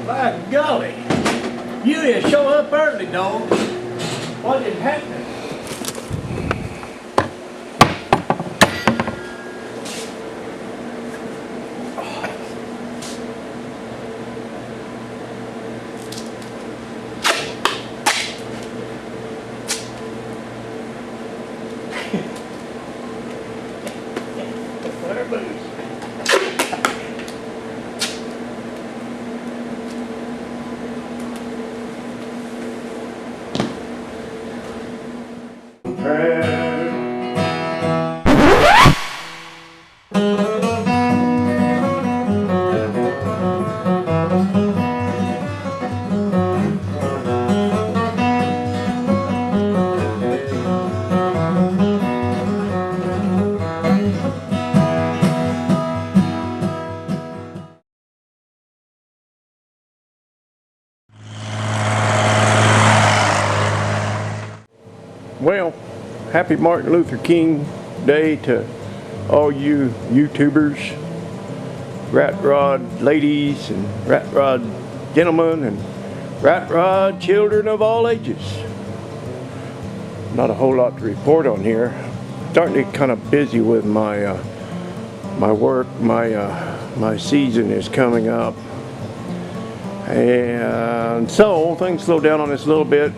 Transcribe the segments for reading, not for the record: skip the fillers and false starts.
By golly, you didn't show up early, dog. What is happening? Well, happy Martin Luther King Day to all you YouTubers, rat rod ladies and rat rod gentlemen and rat rod children of all ages. Not a whole lot to report on here. Starting to get kind of busy with my my work. My season is coming up, and so things slow down on this a little bit.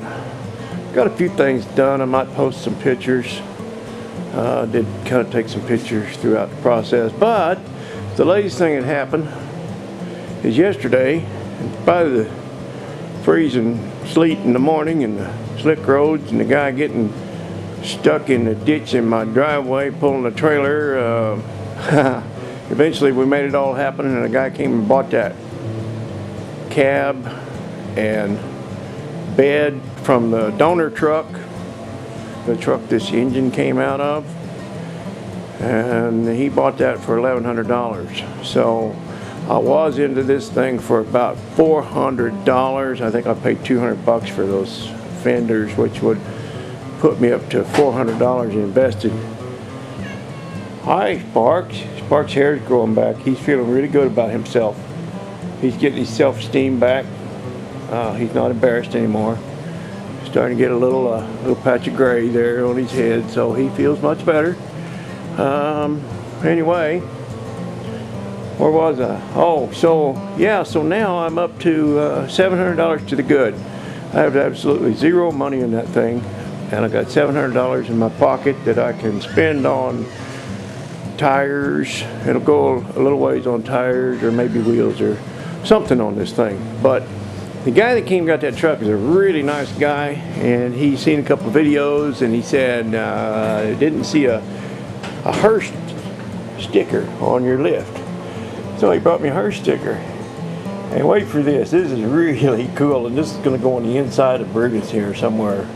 Got a few things done. I might post some pictures. Did kind of take some pictures throughout the process. But the latest thing that happened is yesterday, by the freezing sleet in the morning and the slick roads and the guy getting stuck in the ditch in my driveway pulling the trailer, eventually we made it all happen, and a guy came and bought that cab and bed from the donor truck, the truck this engine came out of, and he bought that for $1,100. So I was into this thing for about $400. I think I paid $200 for those fenders, which would put me up to $400 invested. Hi, Sparks. Sparks' hair is growing back. He's feeling really good about himself. He's getting his self-esteem back. He's not embarrassed anymore. Starting to get a little patch of gray there on his head, so he feels much better. Anyway, where was I? Oh, so yeah, so now I'm up to $700 to the good. I have absolutely zero money in that thing, and I got $700 in my pocket that I can spend on tires. It'll go a little ways on tires or maybe wheels or something on this thing. But the guy that came and got that truck is a really nice guy, and he's seen a couple of videos, and he said didn't see a Hearst sticker on your lift. So he brought me a Hearst sticker. And wait for this. This is really cool, and this is going to go on the inside of Briggs here somewhere,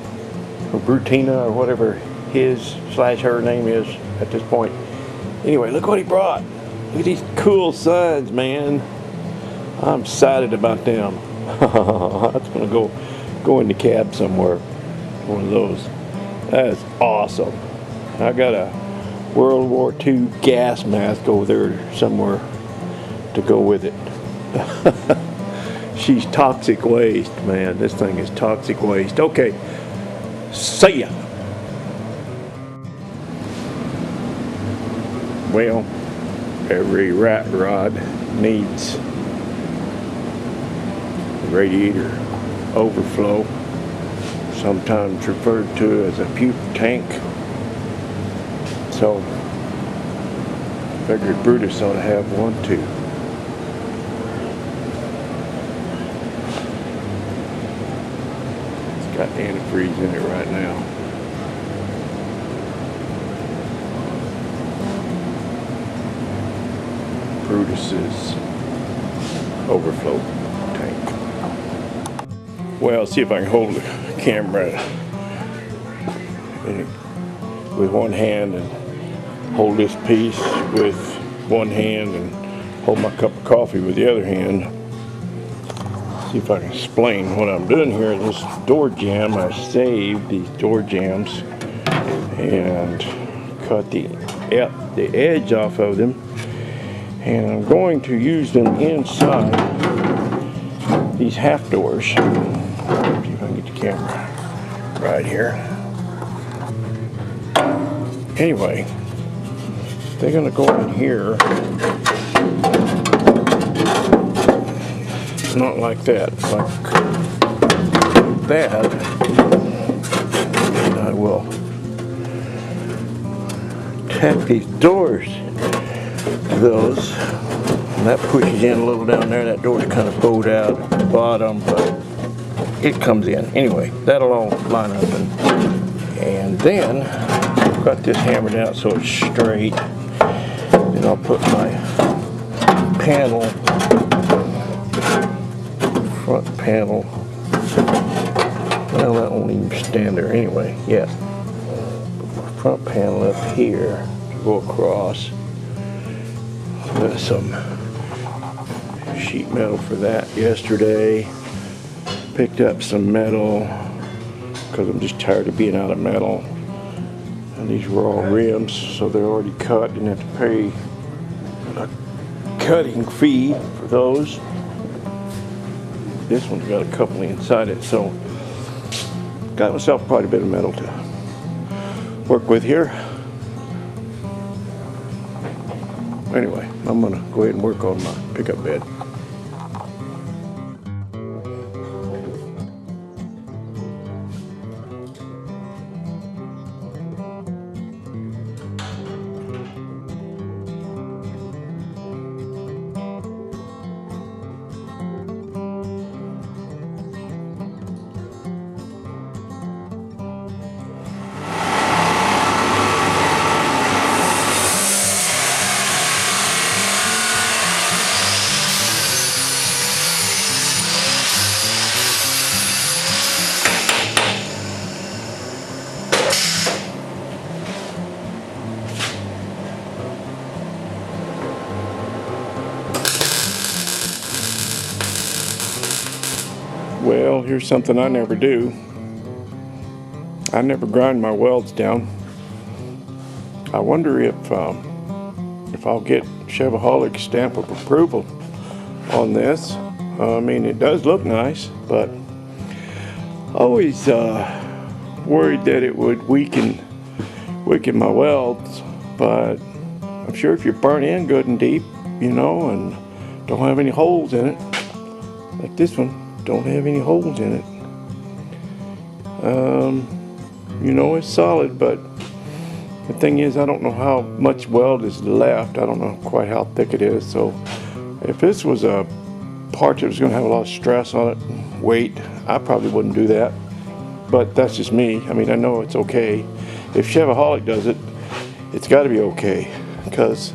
or Brutina, or whatever his/her name is at this point. Anyway, look what he brought. Look at these cool signs, man. I'm excited about them. That's gonna go in the cab somewhere. One of those. That's awesome. I got a World War II gas mask over there somewhere to go with it. She's toxic waste, man. This thing is toxic waste. Okay. See ya. Well, every rat rod needs radiator overflow, sometimes referred to as a puke tank. So figured Brutus ought to have one too. It's got antifreeze in it right now. Brutus's overflow tank. Well, see if I can hold the camera with one hand and hold this piece with one hand and hold my cup of coffee with the other hand. See if I can explain what I'm doing here. This door jamb, I saved these door jambs and cut the edge off of them, and I'm going to use them inside these half doors. See if I can get the camera right here. Anyway, they're going to go in here. Not like that, like that. And I will tack these doors to those. And that pushes in a little down there. That door's kind of bowed out at the bottom, but it comes in. Anyway, that'll all line up. And then I've got this hammered out so it's straight. Then I'll put my panel, front panel. Well, that won't even stand there anyway. Yeah. Put my front panel up here to go across. Got some sheet metal for that yesterday. Picked up some metal because I'm just tired of being out of metal. And these were all rims, so they're already cut. Didn't have to pay a cutting fee for those. This one's got a couple inside it, so got myself quite a bit of metal to work with here. Anyway, I'm gonna go ahead and work on my pickup bed. Well, here's something I never do. I never grind my welds down. I wonder if I'll get Chevaholic's stamp of approval on this. I mean, it does look nice, but always worried that it would weaken my welds. But I'm sure if you burn in good and deep, you know, and don't have any holes in it, like this one, don't have any holes in it. You know, it's solid, but the thing is, I don't know how much weld is left. I don't know quite how thick it is. So if this was a part that was going to have a lot of stress on it, weight, I probably wouldn't do that. But that's just me. I mean, I know it's okay. If Chevaholic does it, it's got to be okay, because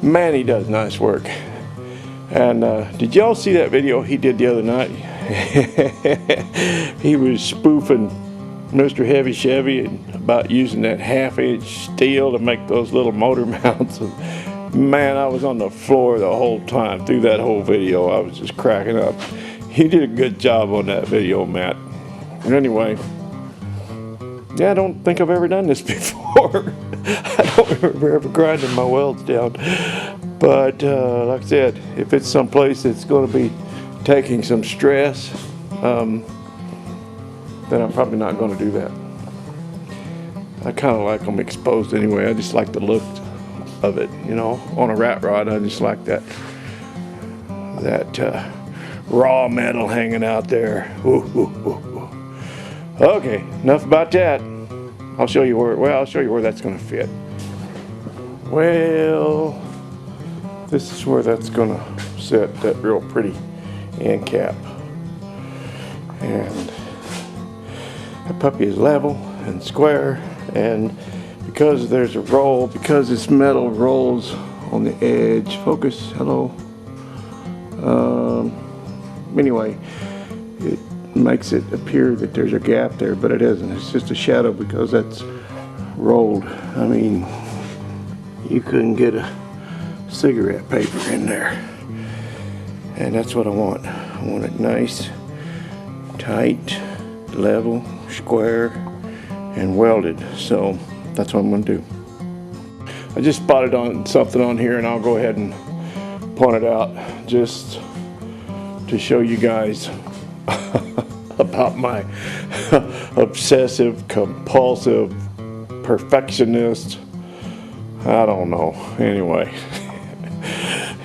man, he does nice work. And did y'all see that video he did the other night? He was spoofing Mr. Heavy Chevy about using that half-inch steel to make those little motor mounts. Man, I was on the floor the whole time through that whole video. I was just cracking up. He did a good job on that video, Matt. Anyway, yeah, I don't think I've ever done this before. I don't remember ever grinding my welds down. But like I said, if it's someplace that's going to be taking some stress, then I'm probably not going to do that. I kind of like them exposed anyway. I just like the look of it, you know. On a rat rod, I just like that raw metal hanging out there. Ooh, ooh, ooh, ooh. Okay, enough about that. I'll show you where that's going to fit. Well, this is where that's going to sit, that real pretty end cap. And the puppy is level and square, and because there's a roll, because this metal rolls on the edge, focus, hello. Anyway, it makes it appear that there's a gap there, but it isn't. It's just a shadow because that's rolled. I mean, you couldn't get a cigarette paper in there. And that's what I want. I want it nice, tight, level, square, and welded. So that's what I'm going to do. I just spotted on something on here, and I'll go ahead and point it out just to show you guys about my obsessive, compulsive, perfectionist, I don't know. Anyway,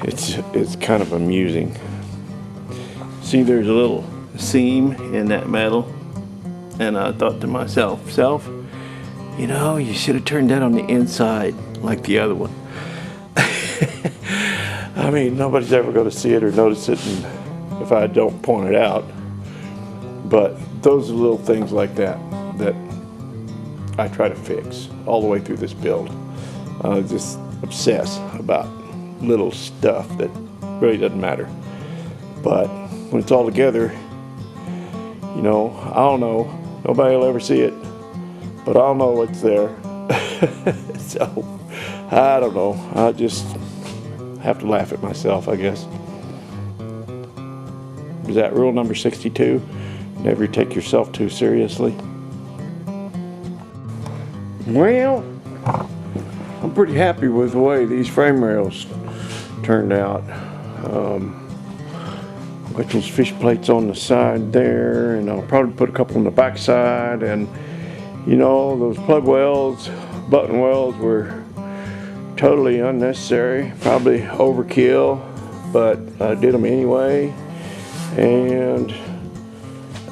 it's kind of amusing. See, there's a little seam in that metal, and I thought to myself, you know, you should have turned that on the inside like the other one. I mean, nobody's ever going to see it or notice it if I don't point it out. But those are little things like that that I try to fix all the way through this build. Just obsess about little stuff that really doesn't matter. But when it's all together, you know, I don't know. Nobody will ever see it, but I'll know it's there. So, I don't know. I just have to laugh at myself, I guess. Is that rule number 62? Never take yourself too seriously. Well, I'm pretty happy with the way these frame rails turned out. Got those fish plates on the side there, and I'll probably put a couple on the back side. And you know, those plug welds, button welds were totally unnecessary, probably overkill, but I did them anyway. And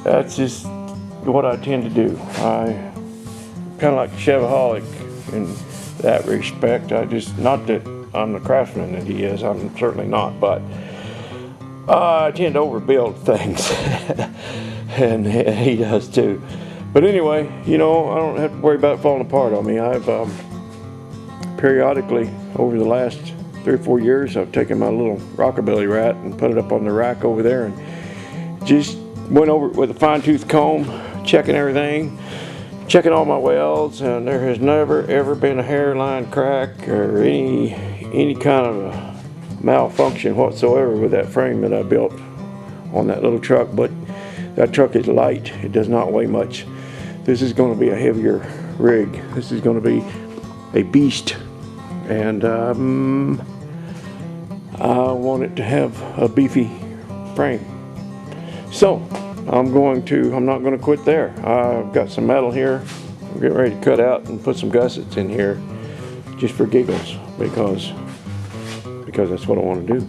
that's just what I tend to do. I kind of like a Chevaholic in that respect. Not that I'm the craftsman that he is, I'm certainly not, but I tend to overbuild things. And he does too. But anyway, you know, I don't have to worry about it falling apart on me. I've periodically, over the last 3 or 4 years, I've taken my little rockabilly rat and put it up on the rack over there and just went over it with a fine-tooth comb, checking everything, checking all my welds, and there has never ever been a hairline crack or any kind of a malfunction whatsoever with that frame that I built on that little truck. But that truck is light, it does not weigh much. This is going to be a heavier rig. This is going to be a beast, and I want it to have a beefy frame. So I'm not going to quit there. I've got some metal here. I'm getting ready to cut out and put some gussets in here just for giggles, because that's what I want to do.